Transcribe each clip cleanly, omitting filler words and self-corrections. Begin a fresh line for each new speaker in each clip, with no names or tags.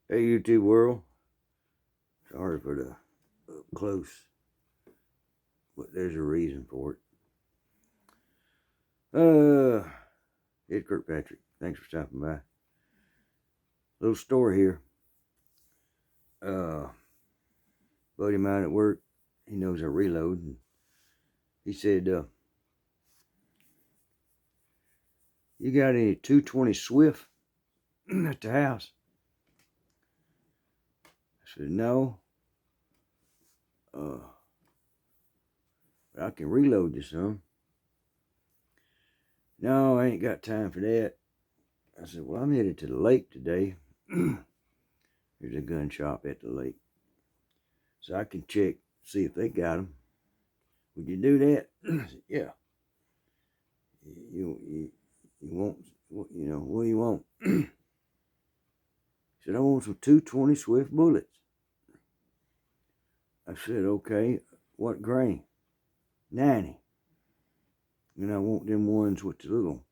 Hey YouTube world, sorry for the up close, but there's a reason for it. It's Kirkpatrick. Thanks for stopping by. Little story here. Buddy of mine at work, he knows I reload, and he said, "You got any 220 Swift at the house?" I said, "No. But I can reload you some." "No, I ain't got time for that." I said, "Well, I'm headed to the lake today." There's a gun shop at the lake, so I can check, see if they got them. Would you do that? I said, "Yeah." You want, what do you want? He said, "I want some 220 Swift bullets." I said, "Okay, what grain?" 90. And I want them ones with the little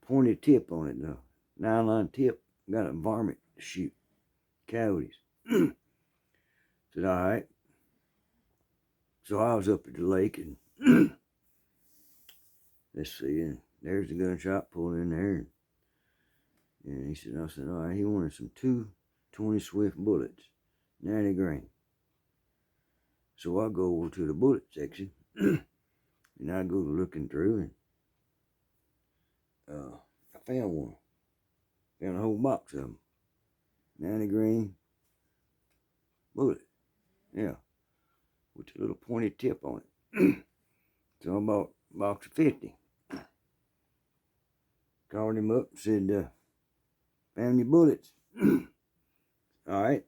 pointy tip on it, the nylon tip. Got a varmint to shoot coyotes. Said, "All right." So I was up at the lake, and let's see, and there's the gun shop, pulled in there. And he said, I said, "All right," he wanted some 220 Swift bullets, 90 grain. So I go over to the bullet section, and I go looking through, and I found one. Found a whole box of them. 90 grain bullet. Yeah. With a little pointy tip on it. So I bought a box of 50. Called him up and said, "Found your bullets." "All right.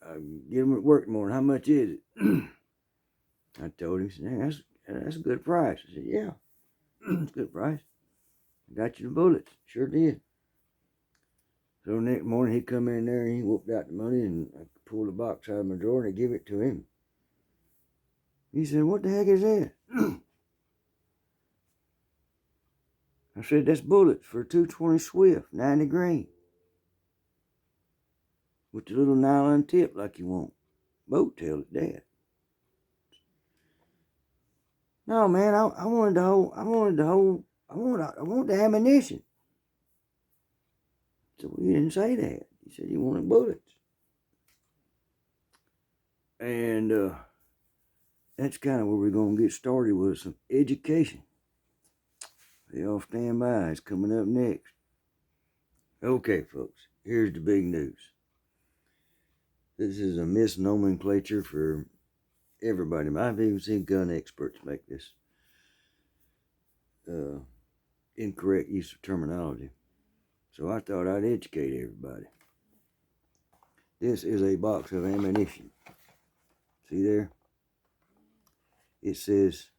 I get them at work tomorrow. How much is it?" I told him. He said, "Hey, that's a good price." I said, "Yeah, it's a good price. I got you the bullets." Sure did. So the next morning he come in there and he whooped out the money, and I pulled the box out of my drawer and I give it to him. He said, "What the heck is that?" I said, "That's bullets for 220 Swift, 90 grain. With the little nylon tip like you want. Boat tail at that." "No, man, I wanted I want the ammunition." So "Well, you didn't say that. You said you wanted bullets." And that's kind of where we're going to get started with some education. Y'all stand by. It's coming up next. Okay, folks, here's the big news. This is a misnomenclature for everybody. I've even seen gun experts make this incorrect use of terminology. So I thought I'd educate everybody. This is a box of ammunition. See there? It says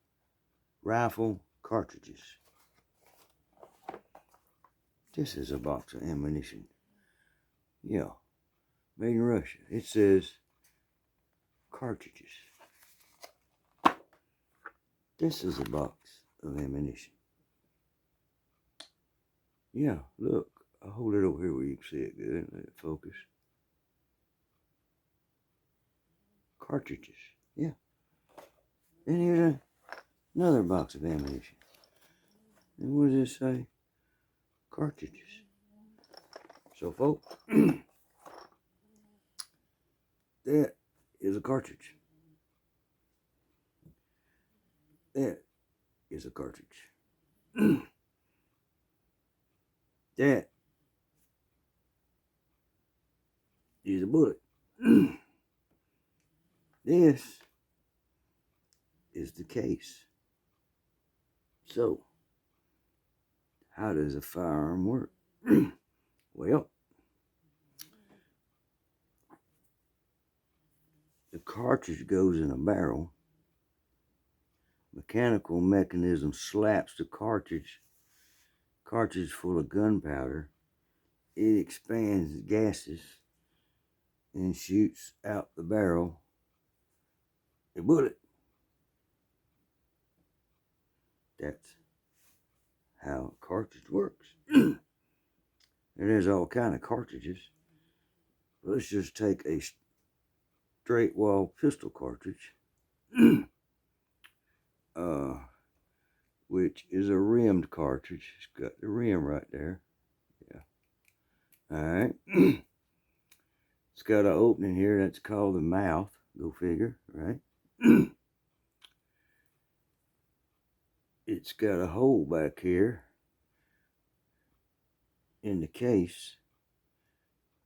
rifle cartridges. This is a box of ammunition. Yeah, made in Russia. It says cartridges. This is a box of ammunition. Yeah, look. I'll hold it over here where you can see it good. Let it focus. Cartridges. Yeah. Then here's another box of ammunition. And what does this say? Cartridges. So, folks, that is a cartridge. That is a cartridge. That is a bullet. This is the case. So, how does a firearm work? Well, the cartridge goes in a barrel. Mechanical mechanism slaps the cartridge full of gunpowder. It expands gases and shoots out the barrel a bullet. That's how a cartridge works. And there's all kind of cartridges. Let's just take a straight wall pistol cartridge, which is a rimmed cartridge. It's got the rim right there. Yeah. All right. It's got an opening here that's called the mouth. Go figure, right? It's got a hole back here in the case.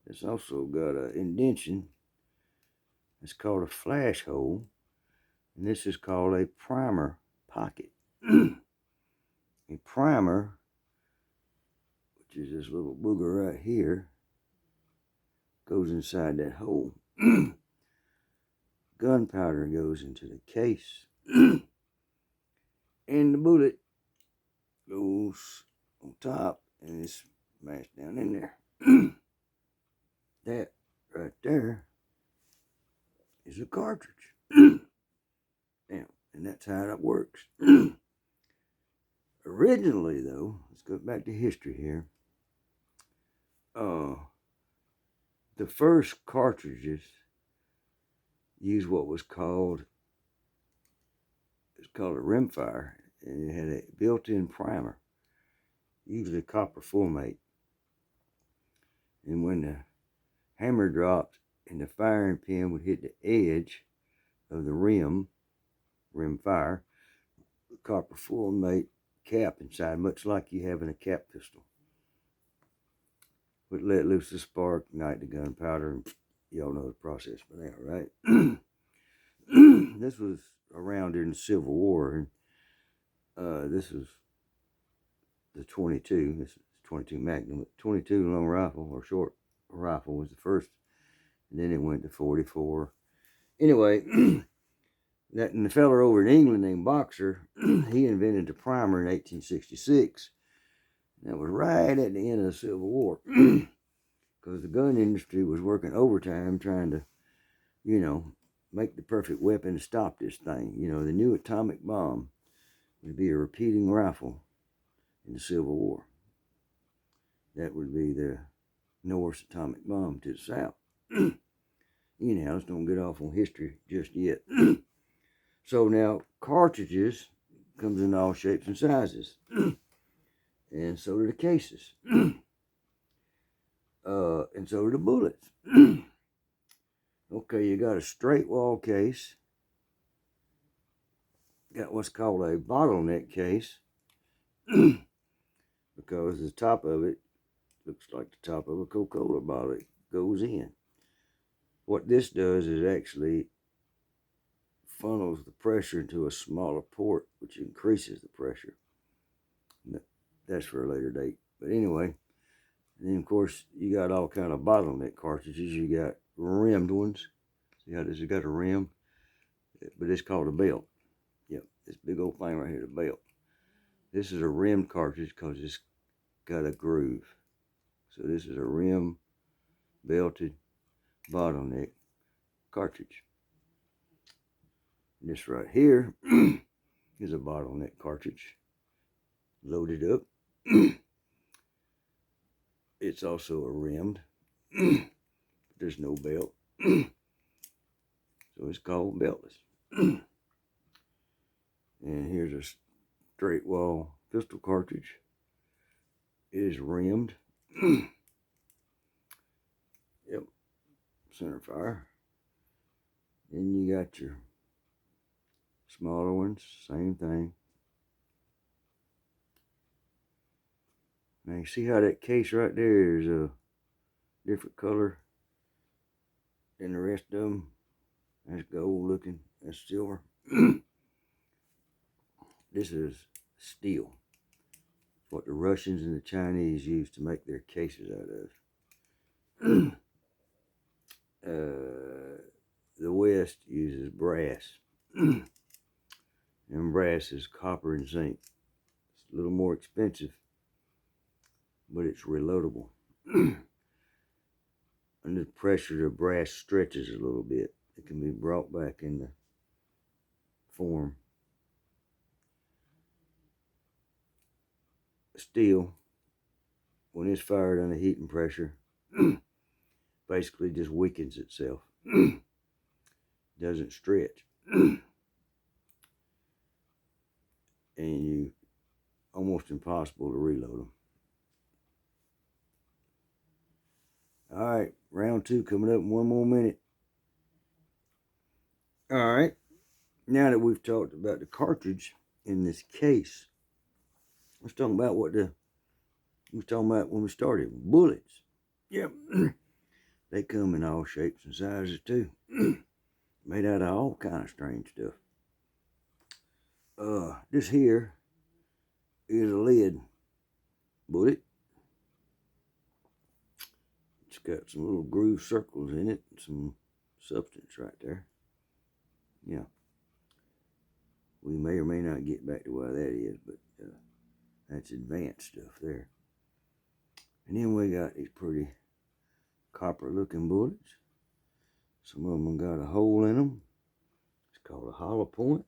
It's also got an indentation. It's called a flash hole. And this is called a primer pocket. A primer, which is this little booger right here, goes inside that hole. Gunpowder goes into the case. And the bullet goes on top and it's smashed down in there. That right there is a cartridge. Now, and that's how it works. Originally, though, let's go back to history here. The first cartridges used what was called, a rimfire, and it had a built-in primer, usually copper fulminate. And when the hammer dropped and the firing pin would hit the edge of the rim fire, the copper fulminate cap inside, much like you have in a cap pistol, would let loose the spark, ignite the gunpowder, and y'all know the process by now, right? This was around during the Civil War, and this was the 22. This is 22 Magnum. 22 long rifle or short rifle was the first, and then it went to 44. Anyway, that and the fella over in England named Boxer, he invented the primer in 1866. That was right at the end of the Civil War, because the gun industry was working overtime trying to, make the perfect weapon to stop this thing. The new atomic bomb would be a repeating rifle in the Civil War. That would be the North atomic bomb to the south. Let's don't get off on history just yet. So now, cartridges comes in all shapes and sizes. And so do the cases. And so do the bullets. Okay, you got a straight wall case. Got what's called a bottleneck case. Because the top of it looks like the top of a Coca-Cola bottle. It goes in. What this does is actually funnels the pressure into a smaller port, which increases the pressure. That's for a later date. But anyway, and then of course you got all kind of bottleneck cartridges. You got rimmed ones. See how this has got a rim? But it's called a belt. Yep, this big old thing right here, the belt. This is a rimmed cartridge because it's got a groove. So this is a rim belted bottleneck cartridge. This right here is a bottleneck cartridge, loaded up. It's also a rimmed. There's no belt, so it's called beltless. And here's a straight wall pistol cartridge. It is rimmed. Yep, center fire. Then you got your smaller ones, same thing. Now you see how that case right there is a different color than the rest of them. That's gold looking, that's silver. This is steel. What the Russians and the Chinese use to make their cases out of. The West uses brass. And brass is copper and zinc. It's a little more expensive, but it's reloadable. Under pressure, the brass stretches a little bit. It can be brought back into form. Steel when it's fired under heat and pressure, basically just weakens itself. Doesn't stretch. And you almost impossible to reload them. Alright, round 2 coming up in 1 more minute. Alright, now that we've talked about the cartridge in this case, let's talk about what we was talking about when we started. Bullets. Yep. They come in all shapes and sizes too. Made out of all kind of strange stuff. This here is a lead bullet. It's got some little groove circles in it and some substance right there. Yeah. We may or may not get back to why that is, but that's advanced stuff there. And then we got these pretty copper looking bullets. Some of them got a hole in them. It's called a hollow point.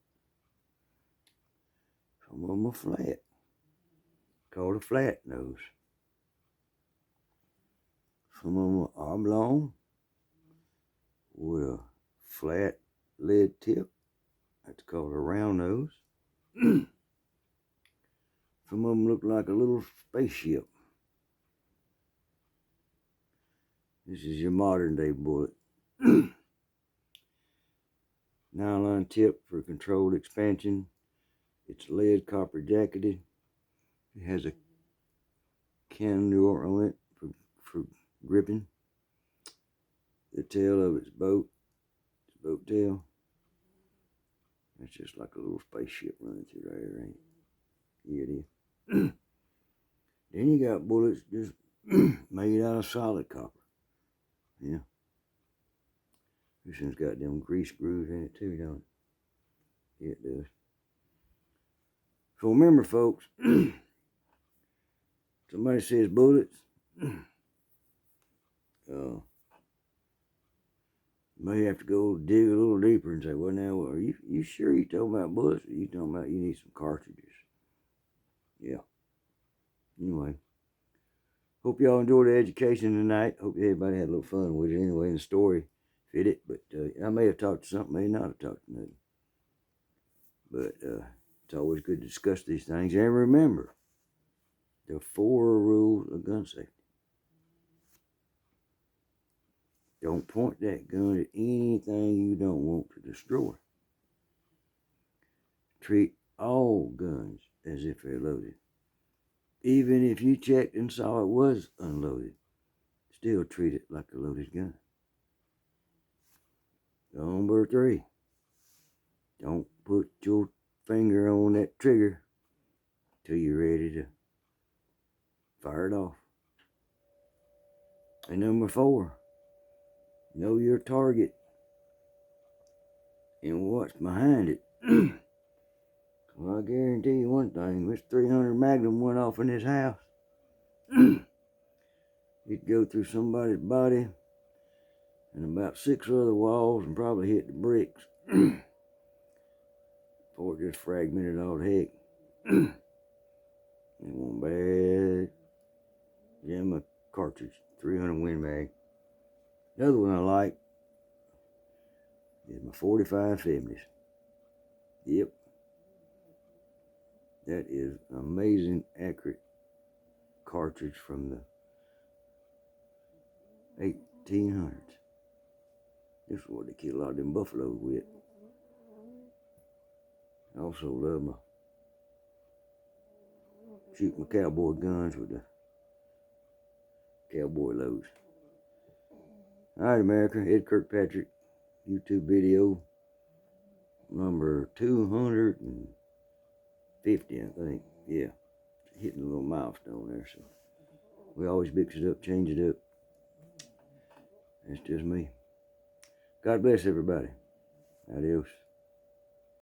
Some of them are flat. Called a flat nose. Some of them are oblong with a flat lead tip. That's called a round nose. Some of them look like a little spaceship. This is your modern day bullet. Nylon tip for controlled expansion. It's lead copper jacketed. It has a cannular on it for gripping. The tail of its boat tail. It's just like a little spaceship running through there, ain't it? Yeah, it is. Then you got bullets just made out of solid copper. Yeah. This one's got them grease grooves in it too, don't it? Yeah, it does. So remember, folks, somebody says bullets, may have to go dig a little deeper and say, well, now, are you sure you talking about bullets, or you talking about you need some cartridges? Yeah. Anyway, hope y'all enjoyed the education tonight. Hope everybody had a little fun with it anyway, and the story fit it. But I may have talked to something, may not have talked to nothing. But it's always good to discuss these things. And remember, the 4 rules of gun safety. Don't point that gun at anything you don't want to destroy. Treat all guns as if they're loaded. Even if you checked and saw it was unloaded, still treat it like a loaded gun. Number 3, don't put your finger on that trigger till you're ready to fire it off. And number 4, know your target and what's behind it. Well, I guarantee you one thing, this 300 Magnum went off in this house. It'd go through somebody's body and about 6 other walls and probably hit the bricks before it just fragmented all to heck. And one bad Gemma cartridge, 300 Win Mag. The other one I like is my 45-70s. Yep. That is an amazing, accurate cartridge from the 1800s. This is what they kill a lot of them buffaloes with. I also love shoot my cowboy guns with the cowboy loads. Alright, America, Ed Kirkpatrick, YouTube video number 250, I think. Yeah, hitting a little milestone there, so we always mix it up, change it up. That's just me. God bless everybody. Adios.